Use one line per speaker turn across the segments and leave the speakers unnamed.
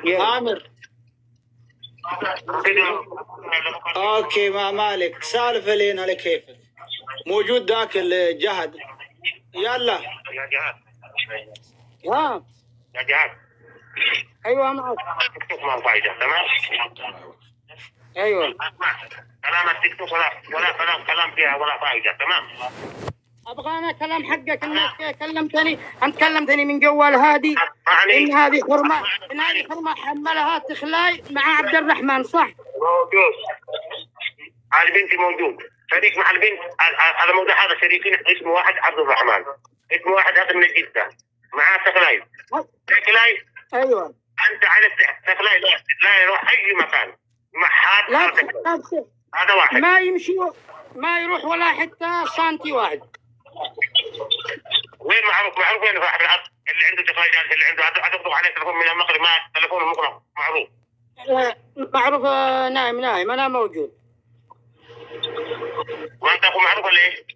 عامر. اوكي ما مالك سالفه لين على كيفك. موجود ذاك الجهد. يلا
يا جهاد.
يا جهاد.
ايوه معك.
تيك توك ما فايده تمام.
ايوه
كلام التيك توك ولا كلام فيها ولا فايده تمام.
ابغى انا كلام حقك انك كلمتني. انت كلمتني من جوال هادي ان هذه حرمه حملها تخلاي مع عبد الرحمن صح؟
موجود. على بنتي موجود. شريك مع البنت على موضوع هذا شريكين اسمه واحد عبد الرحمن. اسمه واحد هذا من جدة. معاه تخلاي. تخلاي.
ايوه.
انت عرفت تخلاي لا يروح اي مكان. محاد.
لا
هذا واحد.
ما يمشي ما يروح ولا حتى سنتي واحد.
وين معروف وين صاحب الارض اللي عنده تخلاي اللي عنده هتطلب عليه تليفون من المغرب ما تليفونه مغلق معروف.
معروف نايم انا موجود.
وانت اخو معروف ولا ايه؟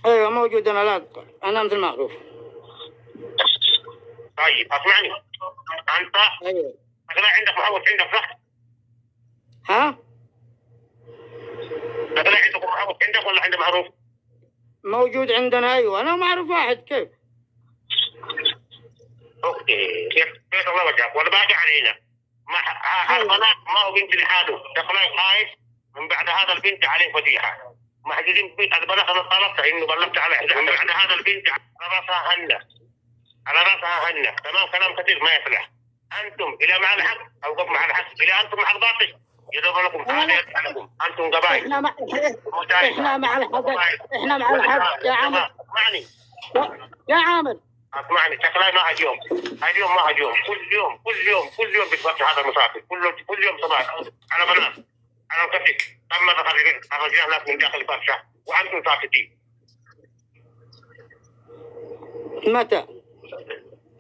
ايوه موجود انا مثل معروف.
طيب اسمعني انت
ايوه
تخلاي عندك محوط عندك صح؟
ها؟
تخلاي عندك محوط عندك ولا عند معروف؟
موجود عندنا ايوه انا معروف واحد كيف؟
اوكي كيف الله وجهك ولا باقي علينا؟ ما هو بنت لحاله تخلاي خايف من بعد هذا البنت عليه فضيحه. محجوزين بيت البنات انا طلبتها انه بلغت على من بعد هذا البنت على راسها هنه تمام. كلام كثير ما يصلح. انتم الى مع الحق او قبل مع الحق الى انتم مع الباطل يدور لكم تعالوا انتم قبائل.
احنا مع الحق يا عامر.
اسمعني
يا عامر
اسمعني تخلاي ما اليوم كل يوم بتوقع هذا المصافي كل يوم صباح على بنات على الكتف تم خرجنا ناس من داخل الفرشه وانتم ساكتين.
متى؟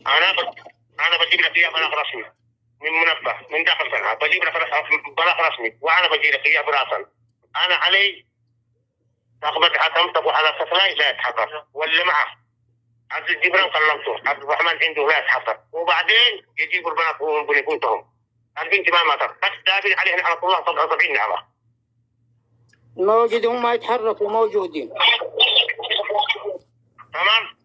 انا بجيب لك اياه بلاغ رسمي من منبه من داخل صنعاء بجيب لك بلاغ رسمي وانا بجيب لك اياه براسا. انا علي رغبتي حتمطبوا على التخلاي لا يتحضر واللي معه عبد الجبران كلمته عبد الرحمن عنده لا يتحضر وبعدين يجيبوا البنات وبنتهم. البنت ما ماتت بس دابين عليهم على الله 77 نعمه.
موجودين ما يتحركوا موجودين.
تمام.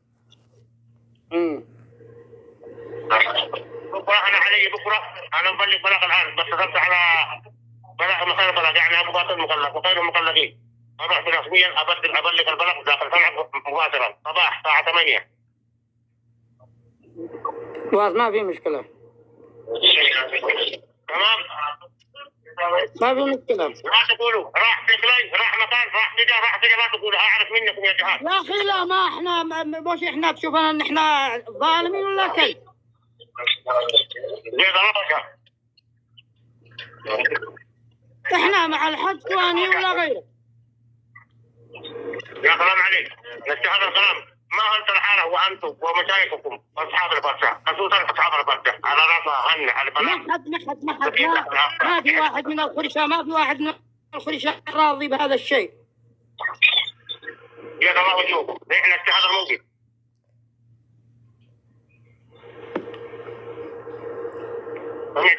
بكره انا علي انا مبلغ بلاغ الان بس اتصلت على بلاغ مكان بلاغ يعني ابو باطل مقلق وغير المقلقين. اروح برسميا ابلغ البلاغ داخل صنعاء مباشره صباح الساعه 8.
ما في مشكله.
تمام.
ما في مشكله.
لا تقولوا راح تخلاي راح مكان راح تجا لا تقولوا اعرف منكم يا جهاد.
يا اخي لا ما احنا مش احنا تشوفنا ان احنا ظالمين ولا كيف؟
ليه ضربك؟
احنا مع الحق ثاني ولا غيره.
يا سلام عليك نفس هذا الكلام ما انت الحاله وانتم ومشايخكم اصحاب البرشا خصوصا اصحاب البرشا على راسها هن على البنات.
ما في واحد من الخرشة راضي بهذا الشيء.
يا الله وجهكم احنا في هذا الموقف.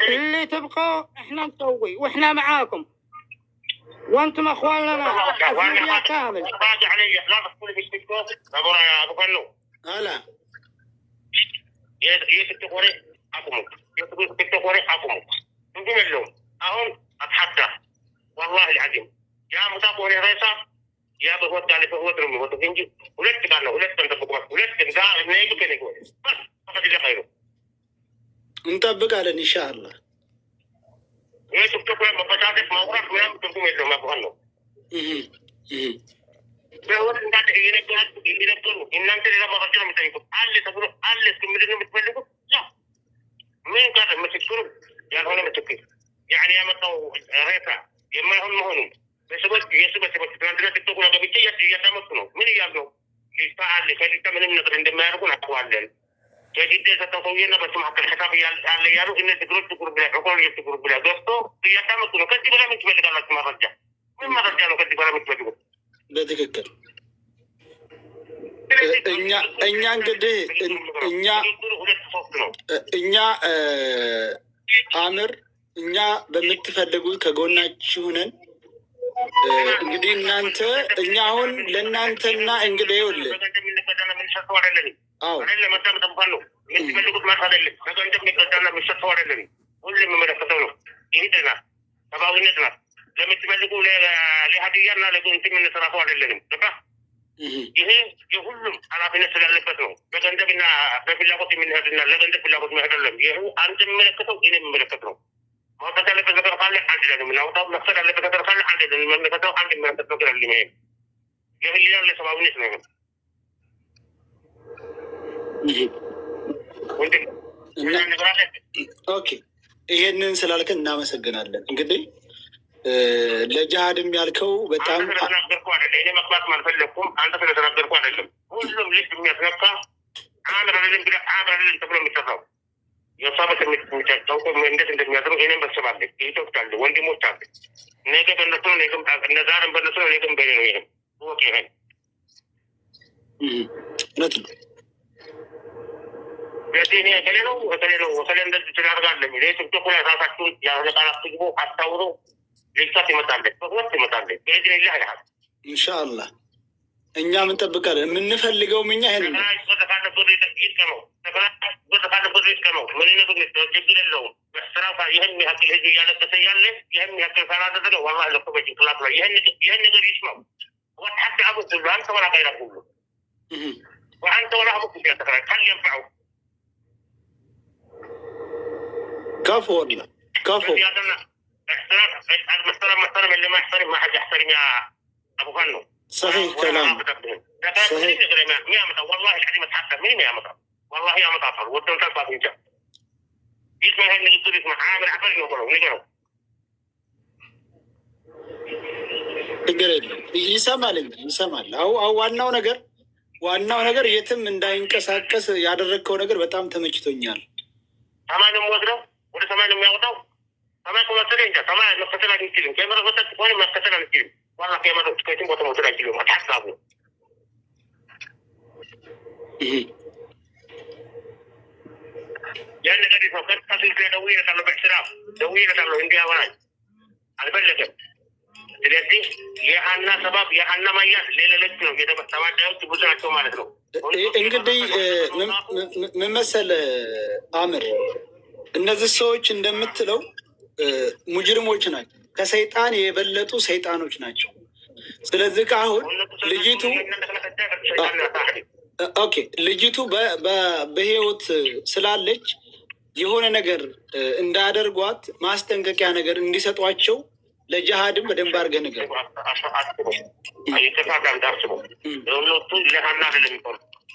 اللي تبقوا احنا نسوي واحنا معاكم وانتم اخواننا اسماء كامل.
باقي علي لا تقولي في تيك توك يا ابو فنو.
هلا
يا تيك توك وري اقومك يا تيك توك وري اقومك انتم اللوم اهون اتحدى والله العظيم يا متابعون يا ريسا يا ابو وقت على فوق وترمي وتنجي ولست كانوا ولست تنطبق ولست قاعد نيجي كده يقول بس فقط اللي خيره
نطبق على ان شاء الله.
ايه تيك توك وين بطاطس ما وراك وين تنتم اللوم يا ابو فنو. بهو انت ينقلوا ان انت لما رجل متيكم اللي تقولوا اللي تمدنوا متبلغوا لا مين قال ما تذكروا يعني هنا متكي يعني يا متو ريفا يما هم هون بس بس عندنا تكتب ولا بيتي يا تمسنوا من يعملوا يفعل اللي كان يتمنى من عندما يكون اقوال jadi dia satu tahun apa cuma akan hesap yang aliaru ini tegur bila rokok dia tegur bila dosto dia sama tu kan tiba kami coba dengan cuma raja memang raja kan tiba kami coba juga
بتذكر እኛ እንግዲህ እኛ አምር እኛ በምትፈልጉት ከጎናችሁ ነን። እንግዲህ እናንተ እኛ አሁን ለእናንተና እንግዲህ ይኸውልህ አዎ
የምትፈልጉት ማለት አይደለም። ነገር እንደሚቀዳና የሚሰጠው አይደለም። ሁሉ የሚመለከተው ነው። ይሄና ሰብአዊነት ናት። ለምትፈልጉ ለሀዲያና ለጎንት የምንሰራው አይደለም። ገባ? ይሄ የሁሉም ኃላፊነት ስላለበት ነው። በገንዘብና በፍላጎት የምንሄድና ለገንዘብ ፍላጎት መሄድ አይደለም። ይሄ አንድ የሚመለከተው ይሄን የሚመለከት ነው። ማውጣት ያለበት ነገር ካለ አንድ ላይ ነው የምናወጣው። መፍሰድ ያለበት ነገር ካለ አንድ ላይ ነው የምንመለከተው። አንድ የሚመለከት ነገር አለ። ይሄ የህሊና ለሰብአዊነት ነው።
ኦኬ ይሄንን ስላልከን እናመሰግናለን። እንግዲህ ለጅሃድም ያልከው በጣም
ስለተናገርኩ አይደለም። እኔ መግባት አልፈለኩም። አንተ ስለተናገርኩ አይደለም። ሁሉም ልጅ የሚያስነካ አምር አይደለም ብለህ አምር አይደለም ተብሎ የሚሰራው የሳበት የሚታወቀው እንዴት እንደሚያድሩ እኔም በሰባለሁ። ኢትዮጵያ አለ ወንድሞች አለ። ነገ በእነሱ ነው፣ ነገም ነዛርም በእነሱ ነው፣ ነገም በእኔ ነው። ይሄን ወቅ ይሄን
እውነት ነው።
በዚህ ከሌለው ወሰለ እንደዚህ ትዳርጋለህ ሚለ ቲክቶክ ላይ ራሳችሁን ያለቃላት ትግቡ አታውሩ። ልጅታት ይመጣለች፣ በሁለት ይመጣለች። በዚህ ላይ ያህል
ኢንሻአላህ እኛ ምን ጠብቃለን? የምንፈልገው እኛ ይሄን ነው። ችግር የለውም። በስራ ይህን ያክል ህዝብ እያለቀሰ ያለ ይህን ያክል ካላደረገ ዋላ ለኮ በጭንቅላት ላይ ይህን ነገር ይስማው ወታደ አቡ ሁሉ አንተ ወላ ቀይራ ሁሉ وأنت ولا أبوك في التكرار كان ينفعه كفو والله كفو
محترم اللي ما يحترم ما حد يحترم يا أبو فنو
صحيح كلام صحيح
والله العظيم اتحسن مين يا مطر والله يا مطر ودهم تلقى في الجنة يسمع هاي نقدر اسمه عامل عفر نقرأ
ይሰማል። ዋናው ነገር የትም እንዳይንቀሳቀስ ያደረግከው ነገር በጣም ተመችቶኛል።
ሰማይንም ወስደው ወደ ሰማይ ነው የሚያወጣው። ሰማይ ከመሰለ እንጃ ሰማይ መከተል አንችልም። ከመረ ወጣት ሆነ መከተል አንችልም። ዋላ ከመረ ከየትም ቦታ መውሰድ አንችልም። አታሳቡ ያን ነገር ነው። ከታስል ከደውዬ ለታለው በስራ ደውዬ ለታለው እንዲያወራኝ አልፈለገም። ስለዚህ የሀና ሰባብ የሀና ማያት ሌሎች ነው የተባዳዮች ብዙ ናቸው ማለት ነው።
እንግዲህ ምን መሰለህ አምር፣ እነዚህ ሰዎች እንደምትለው ሙጅሪሞች ናቸው፣ ከሰይጣን የበለጡ ሰይጣኖች ናቸው። ስለዚህ ከአሁን ልጅቱ ኦኬ ልጅቱ በህይወት ስላለች የሆነ ነገር እንዳያደርጓት ማስጠንቀቂያ ነገር እንዲሰጧቸው ለጅሃድም በደንብ አድርገህ ነገር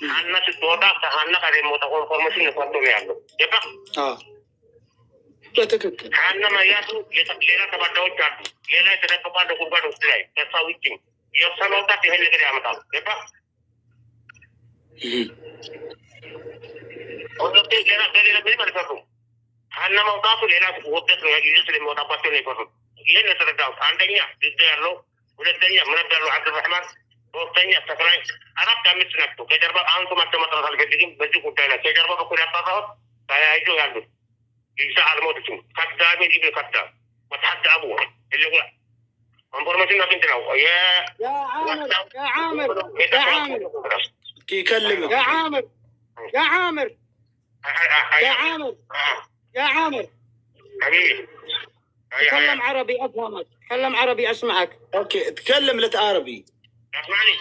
ሀና ስትወጣ ከሀና ጋር የሚወጣ ኮንፎርሜሽን ነቷቶ ነው ያለው።
በትክክል
ሀና ማያቱ ሌላ ተባዳዎች አሉ። ሌላ የተደበቁ አለ ጉድጓድ ውስጥ ላይ ከሳ ውጭ የእሷ መውጣት ይህን ነገር ያመጣል። ገባ ሁለቱ ሌላ በሌላ ምንም አልፈሩም። ሀና መውጣቱ ሌላ ውደት ነው ይዞ ስለሚወጣባቸው ነው የፈሩት። ይህን የተረዳሁት አንደኛ ጊዜ ያለው፣ ሁለተኛ ምነት ያለው አብዱራህማን፣ ሶስተኛ ተክላይ፣ አራት አምስት ናቸው። ከጀርባ አንቱ ማስተማጥራት አልፈልግም። በዚህ ጉዳይ ላይ ከጀርባ በኩል ያጣራሁት ተያይዞ ያሉት ይሳ አልሞትችም ከዳሚ ዲብ ከዳ ወታደ አቡ اللي هو انفورميشن انت ነው
يا عامر
يكلمك
يا عامر
حبيبي
تكلم عربي افهمك، تكلم عربي اسمعك.
اوكي تكلم عربي
اسمعني.